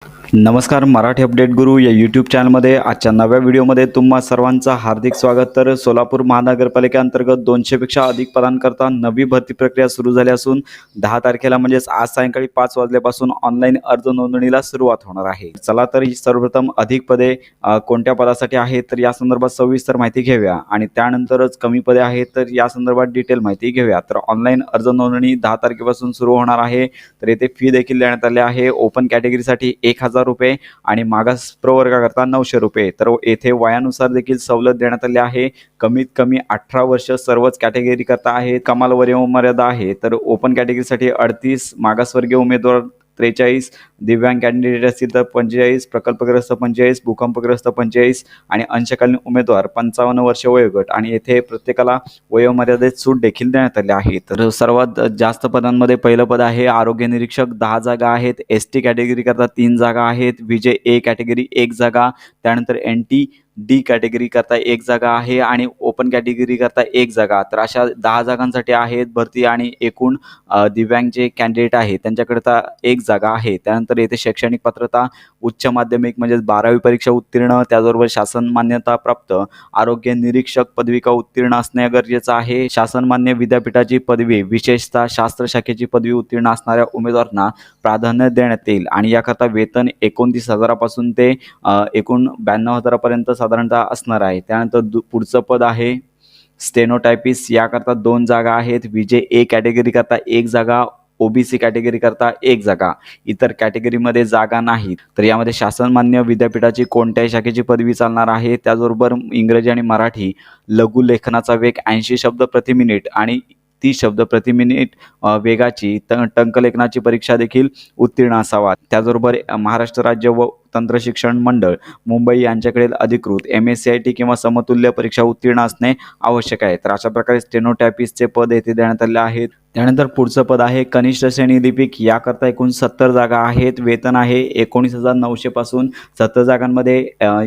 नमस्कार, मराठी अपडेट गुरु या यूट्यूब चॅनलमध्ये आजच्या नव्या व्हिडिओमध्ये तुम्हा सर्वांचं हार्दिक स्वागत। तर सोलापूर महानगरपालिकेअंतर्गत 200 पेक्षा अधिक पदांकरता नवी भरती प्रक्रिया सुरू झाली असून 10 तारखेला म्हणजेच आज सायंकाळी 5 वाजल्यापासून ऑनलाईन अर्ज नोंदणीला सुरुवात होणार आहे। चला तर सर्वप्रथम अधिक पदे कोणत्या पदासाठी आहेत तर या संदर्भात सविस्तर माहिती घेऊया आणि त्यानंतरच कमी पदे आहेत तर या संदर्भात डिटेल माहिती घेऊया। तर ऑनलाईन अर्ज नोंदणी 10 तारखेपासून सुरू होणार आहे। तर येथे फी देखील देण्यात आली आहे। ओपन कॅटेगरीसाठी 1000 रुपये आणि मागास प्रवर्गाकरता 900 रुपये। तर येथे वयानुसार देखील सवलत देण्यात आली आहे। कमीत कमी 18 वर्ष सर्वच कॅटेगरी करता आहे। कमाल वयोमर्यादा आहे तर ओपन कॅटेगरीसाठी 38, मागासवर्गीय उमेदवार 43, दिव्यांग कॅन्डिडेट असतील तर 45, प्रकल्पग्रस्त 45, भूकंपग्रस्त 45 आणि अंशकालीन उमेदवार 55 वर्ष वयोगट आणि येथे प्रत्येकाला वयोमर्यादेत सूट देखील देण्यात आली आहे। तर सर्वात जास्त पदांमध्ये पहिलं पद आहे आरोग्य निरीक्षक, 10 जागा आहेत। एसटी कॅटेगरी करता 3 जागा आहेत। विजय ए कॅटेगरी 1 जागा, त्यानंतर एनटी डी कॅटेगरी करता 1 जागा आहे आणि ओपन कॅटेगरी करता 1 जागा। तर अशा 10 जागांसाठी आहेत भरती आणि एकूण दिव्यांग जे कॅन्डिडेट आहेत त्यांच्याकरता 1 जागा आहे। त्यानंतर येथे शैक्षणिक पात्रता उच्च माध्यमिक म्हणजेच 12वी परीक्षा उत्तीर्ण, त्याचबरोबर शासन मान्यता प्राप्त आरोग्य निरीक्षक पदविका उत्तीर्ण असणे गरजेचं आहे। शासन मान्य विद्यापीठाची पदवी विशेषतः शास्त्र शाखेची पदवी उत्तीर्ण असणाऱ्या उमेदवारांना प्राधान्य देण्यात येईल आणि याकरता वेतन 29,000 पासून ते एकूण 92,000 पर्यंत साधारणतः असणार आहे। त्यानंतर पुढचं पद आहे स्टेनोटायपिस्ट, याकरता 2 जागा आहेत। विजय ए कॅटेगरी करता 1 जागा, ओबीसी कॅटेगरी करता 1 जागा, इतर कॅटेगरीमध्ये जागा नाहीत। तर यामध्ये शासन मान्य विद्यापीठाची कोणत्याही शाखेची पदवी चालणार आहे। त्याचबरोबर इंग्रजी आणि मराठी लघु लेखनाचा वेग 80 शब्द प्रति मिनिट आणि 30 शब्द प्रति मिनिट वेगाची टंकलेखनाची परीक्षा देखील उत्तीर्ण असावा। त्याचबरोबर महाराष्ट्र राज्य व तंत्रशिक्षण मंडळ मुंबई यांच्याकडील अधिकृत MSCIT किंवा समतुल्य परीक्षा उत्तीर्ण असणे आवश्यक आहे। तर अशा प्रकारे स्टेनोटायपिस्टचे पद येथे देण्यात आले आहेत। त्यानंतर पुढचं पद आहे कनिष्ठ श्रेणी लिपिक, याकरता एकूण 70 जागा आहेत। वेतन आहे 19,900 पासून। 70 जागांमध्ये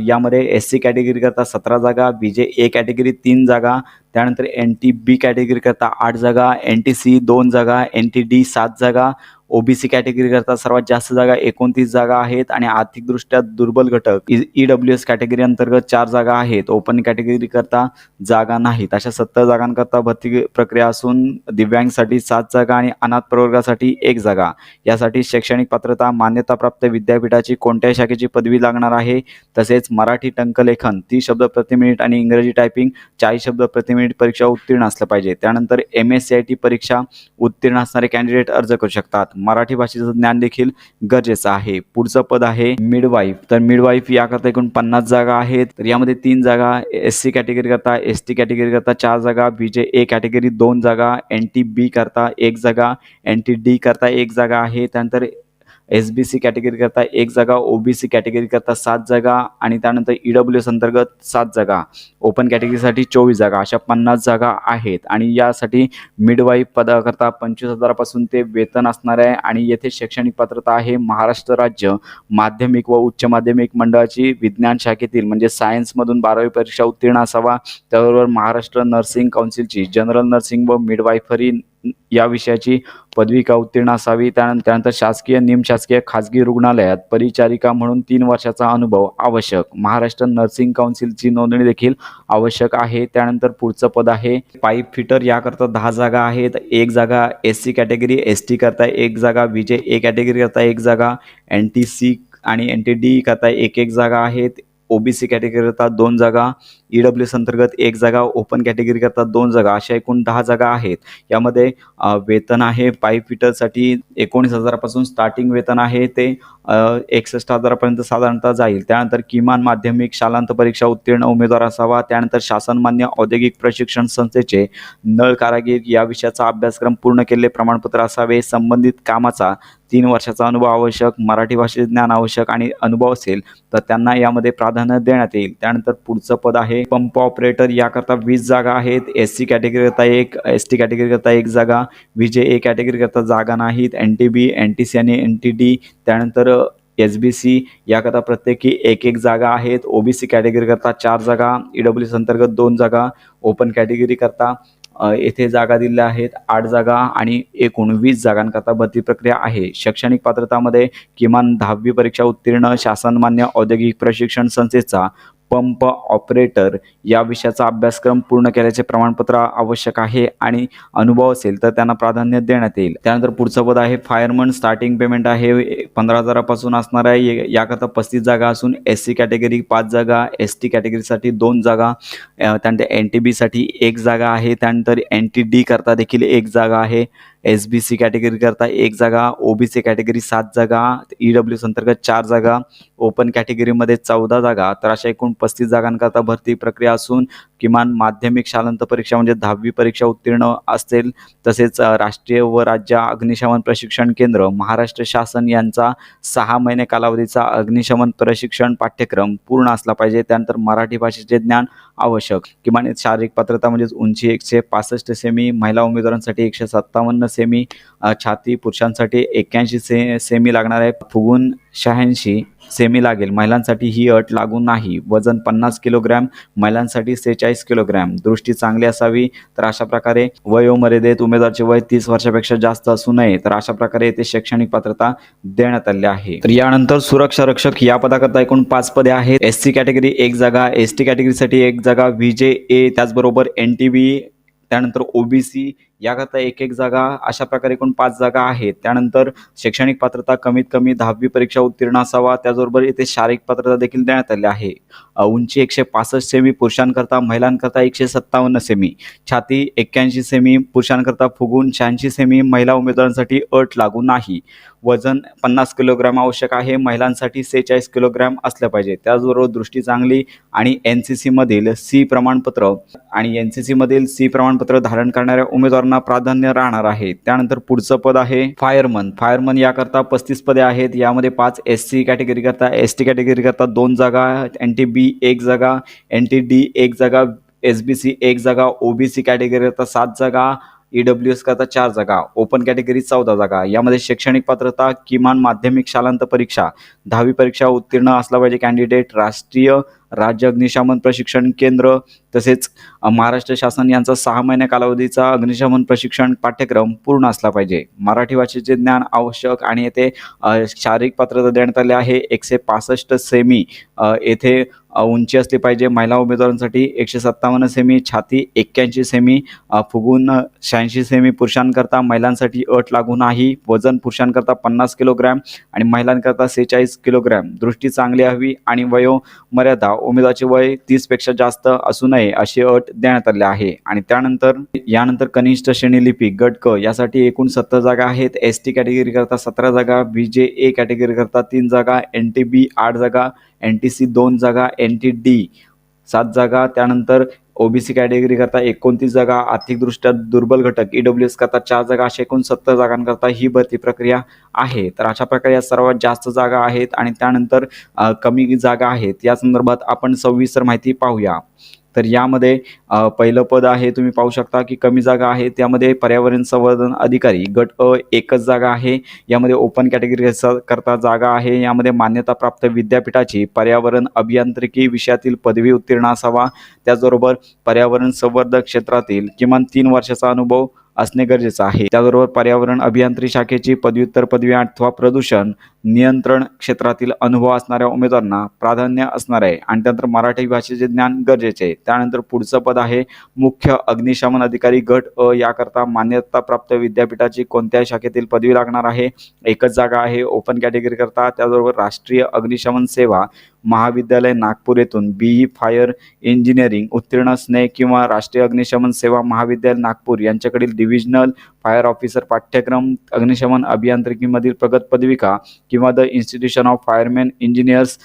यामध्ये SC कॅटेगरी करता 17 जागा, विजय ए कॅटेगरी 3 जागा, त्यानंतर NT बी कॅटेगरी करता 8 जागा, NTC 2 जागा, NTD 7 जागा, ओबीसी कॅटेगरी करता सर्वात जास्त जागा 29 जागा आहेत आणि आर्थिकदृष्ट्या दुर्बल घटक EWS कॅटेगरी अंतर्गत 4 जागा आहेत। ओपन कॅटेगरी करता जागा नाहीत। अशा 70 जागांकरता भरती प्रक्रिया असून दिव्यांगसाठी 7 जागा आणि अनाथ प्रवर्गासाठी 1 जागा। यासाठी शैक्षणिक पात्रता मान्यताप्राप्त विद्यापीठाची कोणत्याही शाखेची पदवी लागणार आहे। तसेच मराठी टंकलेखन 30 शब्द प्रति मिनिट आणि इंग्रजी टायपिंग 40 शब्द प्रति मिनिट परीक्षा उत्तीर्ण असलं पाहिजे। त्यानंतर MSCIT परीक्षा उत्तीर्ण असणारे कॅन्डिडेट अर्ज करू शकतात। मराठी भाषेचं ज्ञान देखील गरजेचं आहे। पुढचं पद आहे मिडवाईफ, तर मिडवाईफ याकरता एकूण 50 जागा आहेत। तर यामध्ये 3 जागा SC कॅटेगरी करता, ST कॅटेगरी करता 4 जागा, विजय ए कॅटेगरी 2 जागा, NT बी करता 1 जागा, NT डी करता 1 जागा आहे। त्यानंतर SBC कॅटेगरी करता 1 जागा, OBC कॅटेगरी करता 7 जागा आणि त्यानंतर EWS अंतर्गत 7 जागा, ओपन कॅटेगरीसाठी 24 जागा, अशा 50 जागा आहेत। आणि यासाठी मिडवाईफ पदाकरता 25,000 पासून ते वेतन असणार आहे आणि येथे शैक्षणिक पात्रता आहे महाराष्ट्र राज्य माध्यमिक व उच्च माध्यमिक मंडळाची विज्ञान शाखेतील म्हणजे सायन्समधून 12वी परीक्षा उत्तीर्ण असावा। त्याबरोबर महाराष्ट्र नर्सिंग काउन्सिलची जनरल नर्सिंग व मिडवाईफरी या विषयाची पदविका उत्तीर्ण असावी। त्यानंतर शासकीय निमशासकीय खाजगी रुग्णालयात परिचारिका म्हणून 3 वर्षाचा अनुभव आवश्यक। महाराष्ट्र नर्सिंग काउन्सिलची नोंदणी देखील आवश्यक आहे। त्यानंतर पुढचं पद आहे पाईप फिटर, याकरता 10 जागा आहेत। 1 जागा SC कॅटेगरी, ST करता 1 जागा, विजय ए कॅटेगरी करता 1 जागा, NTC आणि NTD करता 1 जागा आहेत। OBC कॅटेगरी करता 2 जागा, EWS अंतर्गत 1 जागा, ओपन कॅटेगरी करता 2 जागा, अशा एकूण 10 जागा आहेत। यामध्ये वेतन आहे पाईप फिटरसाठी 19,000 पासून स्टार्टिंग वेतन आहे ते 61,000 पर्यंत साधारणतः जाईल। त्यानंतर किमान माध्यमिक शालांत परीक्षा उत्तीर्ण उमेदवार असावा। त्यानंतर शासनमान्य औद्योगिक प्रशिक्षण संस्थेचे नळ कारागीर या विषयाचा अभ्यासक्रम पूर्ण केलेले प्रमाणपत्र असावे। संबंधित कामाचा 3 वर्षाचा अनुभव आवश्यक। मराठी भाषेचे ज्ञान आवश्यक आणि अनुभव असेल तर त्यांना यामध्ये प्राधान्य देण्यात येईल। त्यानंतर पुढचं पद आहे पंप ऑपरेटर, याकरता 20 जागा आहेत। SC कॅटेगरी करता 1, ST कॅटेगरी करता 1 जागा, विजय ए कॅटेगरी करता जागा नाहीत। NTB, NTC आणि NTD, त्यानंतर SBC याकरता प्रत्येकी 1 जागा आहेत। OBC कॅटेगरी करता 4 जागा, EWS अंतर्गत 2 जागा, ओपन कॅटेगरी करता येथे जागा दिलेल्या आहेत 8 जागा आणि एकूण 20 जागांकरता भरती प्रक्रिया आहे. शैक्षणिक पात्रतामध्ये किमान 10वी परीक्षा उत्तीर्ण शासनमान्य औद्योगिक प्रशिक्षण संस्थेचा पंप ऑपरेटर या विषयाचा अभ्यासक्रम पूर्ण केल्याचे प्रमाणपत्र आवश्यक आहे आणि अनुभव असेल तर त्यांना प्राधान्य देण्यात येईल. त्यानंतर पुढचं पद आहे फायरमन. स्टार्टिंग पेमेंट आहे 15,000 पासून असणार आहे. याकरता 35 जागा असून SC कॅटेगरी 5 जागा, ST कॅटेगरीसाठी 2 जागा, त्यानंतर NTB साठी 1 जागा आहे. त्यानंतर NTD करता देखील 1 जागा आहे. SBC कॅटेगरी करता 1 जागा, OBC कॅटेगरी 7 जागा, EWS अंतर्गत 4 जागा, ओपन कॅटेगरीमध्ये 14 जागा. तर अशा एकूण 35 जागांकरता भरती प्रक्रिया असून किमान माध्यमिक शालांत परीक्षा म्हणजे 10वी परीक्षा उत्तीर्ण असेल. तसेच राष्ट्रीय व राज्य अग्निशमन प्रशिक्षण केंद्र महाराष्ट्र शासन यांचा 6 महिने कालावधीचा अग्निशमन प्रशिक्षण पाठ्यक्रम पूर्ण असला पाहिजे. त्यानंतर मराठी भाषेचे ज्ञान आवश्यक. किमान शारीरिक पात्रता म्हणजेच उंची 165 सेमी, महिला उमेदवारांसाठी 157 सेमी, छाती पुरुषांसाठी 81 सेमी लागणार आहे. फुगून 86 सेमी लागेल. महिलांसाठी ही अट लागू नाही. वजन 50 किलोग्रॅम, महिलांसाठी 46 किलोग्रॅम. दृष्टी चांगली असावी. तर अशा प्रकारे वयोमर्यादेत उमेदवाराचे वय 30 वर्षापेक्षा जास्त असू नये. तर अशा प्रकारे येथे शैक्षणिक पात्रता देण्यात आली आहे. तर यानंतर सुरक्षा रक्षक या पदाकरता एकूण 5 पदे आहेत. SC कॅटेगरी 1 जागा, ST कॅटेगरीसाठी 1 जागा, VJA त्याचबरोबर NTB, त्यानंतर OBC याकरता 1 जागा. अशा प्रकारे एकूण 5 जागा आहेत. त्यानंतर शैक्षणिक पात्रता कमीत कमी 10वी परीक्षा उत्तीर्ण असावा. त्याचबरोबर इथे शारीरिक पात्रता देखील देण्यात आली आहे. उंची 165 सेमी पुरुषांकरता, महिलांकरता 157 सेमी, छाती 81 सेमी पुरुषांकरता, फुगून 86 सेमी. महिला उमेदवारांसाठी अट लागू नाही. वजन 50 किलोग्रॅम आवश्यक आहे. महिलांसाठी 46 किलोग्रॅम असलं पाहिजे. त्याचबरोबर दृष्टी चांगली आणि NCC मधील C प्रमाणपत्र आणि NCC मधील C प्रमाणपत्र धारण करणाऱ्या उमेदवारांना प्राधान्य राहणार आहे. त्यानंतर पुढचं पद आहे फायरमन. फायरमन याकरता 35 पदे आहेत. यामध्ये 5 SC कॅटेगरी करता, ST कॅटेगरी करता 2 जागा, NTB 1 जागा, NTD 1 जागा, SBC 1 जागा, OBC कॅटेगरी करता 7 जागा, EWS करता 4 जागा, ओपन कॅटेगरी 14 जागा. यामध्ये शैक्षणिक पात्रता किमान माध्यमिक शालांत परीक्षा 10वी परीक्षा उत्तीर्ण असला पाहिजे कॅन्डिडेट. राष्ट्रीय राज्य अग्निशमन प्रशिक्षण केंद्र तसेच महाराष्ट्र शासन यांचा 6 महिने कालावधीचा अग्निशमन प्रशिक्षण पाठ्यक्रम पूर्ण असला पाहिजे. मराठी भाषेचे ज्ञान आवश्यक आणि येथे शारीरिक पात्रता देण्यात आली आहे. 165 सेमी येथे उंची असली पाहिजे. महिला उमेदवारांसाठी 157 सेमी, छाती 81 सेमी, फुगून 86 सेमी पुरुषांकरता. महिलांसाठी अट लागू नाही. वजन पुरुषांकरता 50 किलोग्रॅम आणि महिलांकरता 46 किलोग्रॅम. दृष्टी चांगली हवी आणि वयोमर्यादा उमेदवाराचे वय 30 पेक्षा जास्त असू नये अशी अट देण्यात आली आहे. आणि यानंतर कनिष्ठ श्रेणी लिपिक गट क यासाठी एकूण 70 जागा आहेत. ST कॅटेगरी करता 17 जागा, VJA कॅटेगरी करता 3 जागा, NTB 8 जागा, NTC 2 जागा, NTD 7 जागा. त्यानंतर OBC कॅटेगरी करता 29 जागा, आर्थिकदृष्ट्या दुर्बल घटक EWS करता 4 जागा. अशा एकूण 70 जागांकरता ही भरती प्रक्रिया आहे. तर अशा प्रकारे या सर्वात जास्त जागा आहेत आणि त्यानंतर कमी जागा आहेत. या संदर्भात आपण सविस्तर माहिती पाहूया. तर यामध्ये पहिलं पद आहे, तुम्ही पाहू शकता की कमी जागा आहे. त्यामध्ये पर्यावरण संवर्धन अधिकारी गट अ 1च जागा आहे. यामध्ये ओपन कॅटेगरी करता जागा आहे. यामध्ये मान्यताप्राप्त विद्यापीठाची पर्यावरण अभियांत्रिकी विषयातील पदवी उत्तीर्ण असावा. त्याचबरोबर पर्यावरण संवर्धन क्षेत्रातील किमान 3 वर्षाचा अनुभव असणे गरजेचं आहे. त्याचबरोबर पर्यावरण अभियांत्रिकी शाखेची पदव्युत्तर पदवी अथवा प्रदूषण नियंत्रण क्षेत्रातील अनुभव असणाऱ्या उमेदवारांना प्राधान्य असणार आहे. आणि त्यानंतर मराठी भाषेचे ज्ञान गरजेचे आहे. त्यानंतर पुढचं पद आहे मुख्य अग्निशमन अधिकारी गट अ याकरता मान्यताप्राप्त विद्यापीठाची कोणत्याही शाखेतील पदवी लागणार आहे. 1च जागा आहे ओपन कॅटेगरी करता. त्याचबरोबर राष्ट्रीय अग्निशमन सेवा महाविद्यालय नागपूर येथून BE फायर इंजिनिअरिंग उत्तीर्ण असणे किंवा राष्ट्रीय अग्निशमन सेवा महाविद्यालय नागपूर यांच्याकडील डिव्हिजनल फायर ऑफिसर पाठ्यक्रम, अग्निशमन अभियांत्रिकीमधील प्रगत पदविका किंवा the institution of fireman engineers,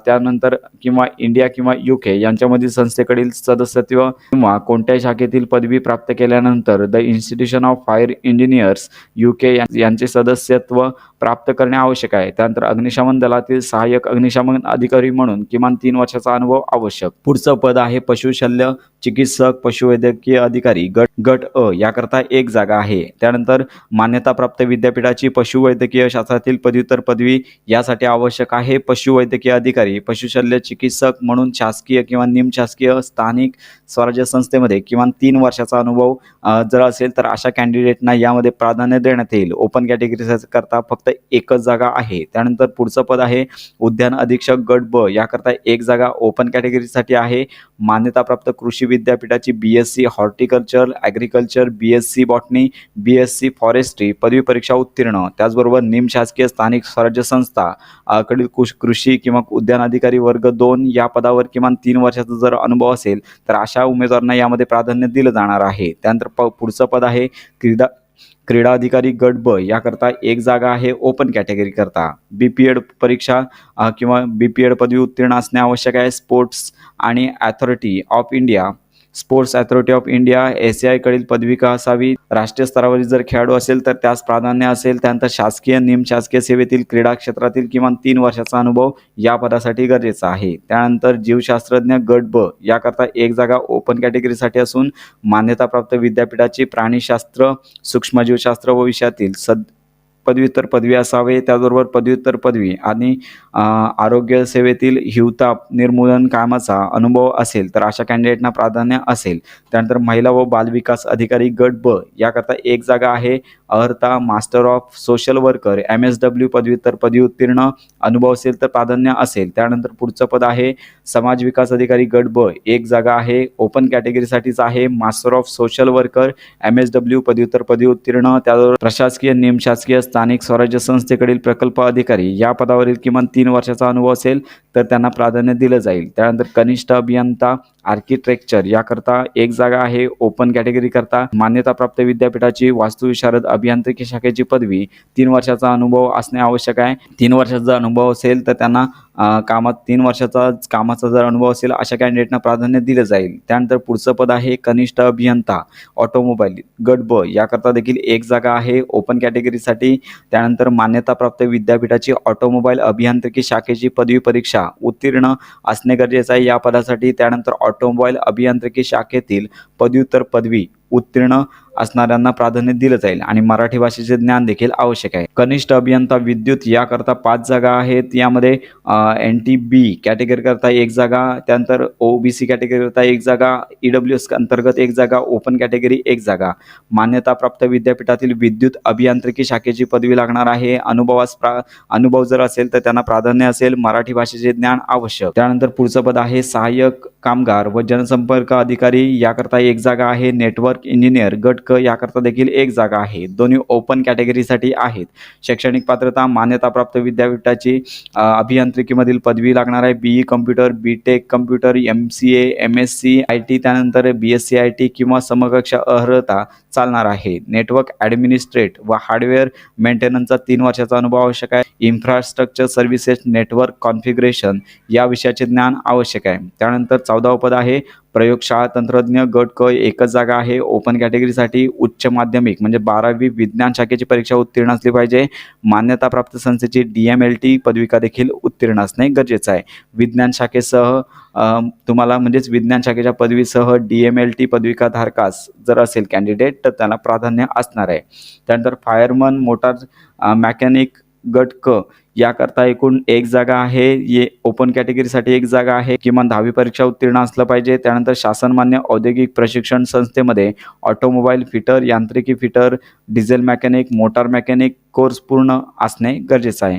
त्यानंतर किंवा इंडिया किंवा UK यांच्यामधील संस्थेकडील सदस्यत्व किंवा कोणत्याही शाखेतील पदवी प्राप्त केल्यानंतर the institution of fire engineers UK यांचे सदस्यत्व प्राप्त करणे आवश्यक आहे. त्यानंतर अग्निशमन दलातील सहाय्यक अग्निशमन अधिकारी म्हणून किमान 3 वर्षाचा अनुभव आवश्यक. पुढचं पद आहे पशुशल्य चिकित्सक पशुवैद्यकीय अधिकारी गट अ याकरता 1 जागा आहे. आहे. त्यानंतर मान्यताप्राप्त विद्यापीठाची पशुवैद्यकीय शास्त्रातील पदव्युत्तर पदवी यासाठी आवश्यक आहे. पशुवैद्यकीय अधिकारी, पशुशल्य चिकित्सक म्हणून शासकीय किंवा निमशासकीय स्थानिक स्वराज्य संस्थेमध्ये किमान 3 वर्षाचा अनुभव जर असेल तर अशा कॅन्डिडेटना यामध्ये प्राधान्य देण्यात येईल. ओपन कॅटेगरी करता फक्त एकच जागा आहे. त्यानंतर पुढचं पद आहे उद्यान अधीक्षक गट ब याकरता एक जागा ओपन कॅटेगरीसाठी आहे. मान्यताप्राप्त कृषी विद्यापीठाची BSc horticulture, agriculture, BSc botany, BSc forestry पदवी परीक्षा उत्तीर्ण, त्याचबरोबर निमशासकीय स्थानिक स्वराज्य संस्था कडील कृषी किंवा उद्यान अधिकारी वर्ग 2 या पदावर किमान 3 वर्षाचा जर अनुभव असेल तर अशा उमेदवारांना यामध्ये प्राधान्य दिलं जाणार आहे. त्यानंतर पुढचं पद आहे क्रीडा अधिकारी गट ब याकरता एक जागा आहे ओपन कॅटेगरी करता. BPED परीक्षा किंवा BPED पदवी उत्तीर्ण असणे आवश्यक आहे. Sports authority of India SAI कडील पदवी का असावी. राष्ट्रीय स्तरावरील जर खेळाडू असेल तर त्यास प्राधान्य असेल. त्यानंतर शासकीय निमशासकीय सेवेतील क्रीडा क्षेत्रातील किमान 3 वर्षाचा अनुभव या पदासाठी गरजेचा आहे. त्यानंतर जीवशास्त्रज्ञ गट ब याकरता एक जागा ओपन कॅटेगरीसाठी असून मान्यताप्राप्त विद्यापीठाची प्राणीशास्त्र, सूक्ष्मजीवशास्त्र व विषयातील पदव्युत्तर पदवी असावे. त्याचबरोबर पदव्युत्तर पदवी आणि आरोग्य सेवेतील हिवताप निर्मूलन कामाचा अनुभव असेल तर अशा कॅन्डिडेटना प्राधान्य असेल. त्यानंतर महिला व बालविकास अधिकारी गट ब याकरता एक जागा आहे. अर्हता master of social worker MSW पदव्युत्तर पदवी उत्तीर्ण अनुभव असेल तर प्राधान्य असेल. त्यानंतर पुढचं पद आहे समाज विकास अधिकारी गट ब एक जागा आहे ओपन कॅटेगरीसाठीच आहे. Master of social worker MSW पदव्युत्तर पदवी उत्तीर्ण, त्याचबरोबर प्रशासकीय निमशासकीय स्थानिक स्वराज्य संस्थेकडील प्रकल्प अधिकारी या पदावरील किमान 3 वर्षाचा अनुभव असेल तर त्यांना प्राधान्य दिलं जाईल. त्यानंतर कनिष्ठ अभियंता आर्किटेक्चर याकरता एक जागा आहे ओपन कॅटेगरी करता. मान्यताप्राप्त विद्यापीठाची वास्तुविशारद अभियांत्रिकी शाखेची पदवी 3 वर्षाचा अनुभव असणे आवश्यक आहे. 3 वर्षाचा अनुभव असेल तर त्यांना 3 वर्षाचा कामाचा जर अनुभव असेल अशा कॅन्डिडेटना प्राधान्य दिलं जाईल. त्यानंतर पुढचं पद आहे कनिष्ठ अभियंता ऑटोमोबाईल गट ब याकरता देखील एक जागा आहे ओपन कॅटेगरीसाठी. त्यानंतर मान्यताप्राप्त विद्यापीठाची ऑटोमोबाईल अभियांत्रिकी शाखेची पदवी परीक्षा उत्तीर्ण असणे गरजेचं आहे या पदासाठी. त्यानंतर ऑटोमोबाईल अभियांत्रिकी शाखेतील पदव्युत्तर पदवी उत्तीर्ण असणाऱ्यांना प्राधान्य दिलं जाईल आणि मराठी भाषेचे ज्ञान देखील आवश्यक आहे. कनिष्ठ अभियंता विद्युत याकरता 5 जागा आहेत. यामध्ये NTB कॅटेगरी करता एक जागा, त्यानंतर OBC कॅटेगरी करता एक जागा, EWS अंतर्गत एक जागा, ओपन कॅटेगरी एक जागा. मान्यताप्राप्त विद्यापीठातील विद्युत अभियांत्रिकी शाखेची पदवी लागणार आहे. अनुभव जर असेल तर त्यांना प्राधान्य असेल. मराठी भाषेचे ज्ञान आवश्यक. त्यानंतर पुढचं पद आहे सहाय्यक कामगार व जनसंपर्क अधिकारी याकरता एक जागा आहे. नेटवर्क इंजिनियर गट क याकरता देखील एक जागा आहे. दोन्ही ओपन कॅटेगरीसाठी आहेत. शैक्षणिक पात्रता मान्यताप्राप्त विद्यापीठाची अभियांत्रिकीमधील पदवी लागणार आहे. BE computer, BTech computer, MCA, MSc IT, त्यानंतर BSc IT किंवा समकक्ष अर्हता चालणार आहे. नेटवर्क ॲडमिनिस्ट्रेट व हार्डवेअर मेंटेनन्सचा 3 वर्षाचा अनुभव आवश्यक आहे. इन्फ्रास्ट्रक्चर सर्व्हिसेस नेटवर्क कॉन्फिगरेशन या विषयाचे ज्ञान आवश्यक आहे. त्यानंतर 14व पद आहे प्रयोगशाळा तंत्रज्ञ गट क एकच जागा आहे ओपन कॅटेगरीसाठी. उच्च माध्यमिक म्हणजे 12वी विज्ञान शाखेची परीक्षा उत्तीर्ण असली पाहिजे. मान्यताप्राप्त संस्थेची DMLT पदविका देखील उत्तीर्ण असणे गरजेचं आहे. विज्ञान शाखेसह तुम्हाला म्हणजेच विज्ञान शाखेच्या पदवीसह DMLT पदविका धारकास जर असेल कॅन्डिडेट तर त्याला प्राधान्य असणार आहे. त्यानंतर फायरमन मोटार मेकॅनिक गट क याकरता एकूण एक जागा आहे. ओपन कॅटेगरीसाठी एक जागा आहे. किमान 10वी परीक्षा उत्तीर्ण असलं पाहिजे. त्यानंतर शासनमान्य औद्योगिक प्रशिक्षण संस्थेमध्ये ऑटोमोबाईल फिटर, यांत्रिकी fitter, diesel mechanic, motor mechanic course पूर्ण असणे गरजेचं आहे.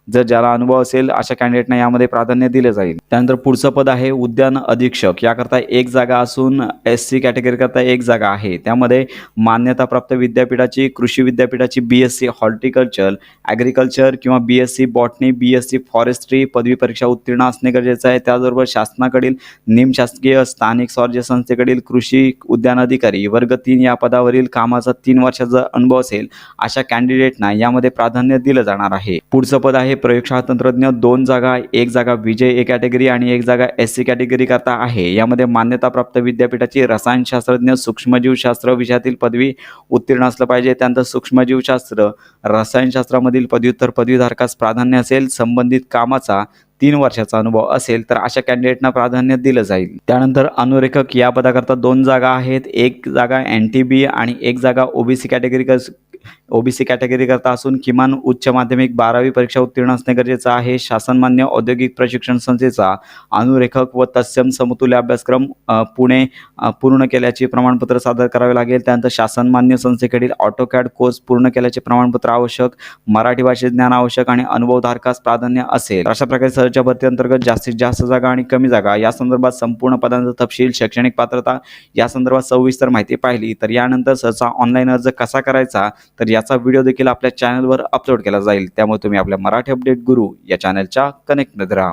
जर ज्याला अनुभव असेल अशा कॅन्डिडेटना यामध्ये प्राधान्य दिले जाईल. त्यानंतर पुढचं पद आहे उद्यान अधीक्षक याकरता एक जागा असून SC कॅटेगरी करता एक जागा आहे. त्यामध्ये मान्यताप्राप्त विद्यापीठाची कृषी विद्यापीठाची BSc हॉर्टिकल्चर, ॲग्रिकल्चर किंवा BSc बॉटनी, BSc फॉरेस्ट्री पदवी परीक्षा उत्तीर्ण असणे गरजेचं आहे. त्याचबरोबर शासनाकडील निमशासकीय स्थानिक स्वराज्य संस्थेकडील कृषी उद्यान अधिकारी वर्ग 3 या पदावरील कामाचा 3 वर्षाचा अनुभव असेल अशा कॅन्डिडेटना यामध्ये प्राधान्य दिलं जाणार आहे. पुढचं पद आहे प्रयोगशाळा तंत्रज्ञ 2 जागा, एक जागा विजय कॅटेगरी आणि एक जागा SC कॅटेगरी करता आहे. यामध्ये मान्यताप्राप्त विद्यापीठाची रसायनशास्त्रज्ञ सूक्ष्मजीवशास्त्र विषयातील पदवी उत्तीर्ण असलं पाहिजे. त्यानंतर सूक्ष्मजीवशास्त्र रसायनशास्त्रामधील पदव्युत्तर पदवीधारकास प्राधान्य असेल. संबंधित कामाचा 3 वर्षाचा अनुभव असेल तर अशा कॅन्डिडेटना प्राधान्य दिलं जाईल. त्यानंतर अनुरेखक या पदाकरता 2 जागा आहेत. एक जागा NTB आणि एक जागा ओबीसी कॅटेगरीकरता असून किमान उच्च माध्यमिक 12वी परीक्षा उत्तीर्ण असणे गरजेचं आहे. शासनमान्य औद्योगिक प्रशिक्षण संस्थेचा अनुरेखक व तत्सम समतुल्य अभ्यासक्रम पुणे पूर्ण केल्याचे प्रमाणपत्र सादर करावे लागेल. त्यानंतर शासनमान्य संस्थेकडील AutoCAD कोर्स पूर्ण केल्याचे प्रमाणपत्र आवश्यक, मराठी भाषेत ज्ञान आवश्यक आणि अनुभवधारकास प्राधान्य असेल. अशा प्रकारे सहजच्या भरती अंतर्गत जास्तीत जास्त जागा आणि कमी जागा या संदर्भात संपूर्ण पदांचा तपशील, शैक्षणिक पात्रता या संदर्भात सविस्तर माहिती पाहिली. तर यानंतर सहसा ऑनलाईन अर्ज कसा करायचा तर याचा व्हिडिओ देखील आपल्या चॅनलवर अपलोड केला जाईल. त्यामुळे तुम्ही आपल्या मराठी अपडेट गुरु या चॅनलच्या कनेक्टमध्ये राहा.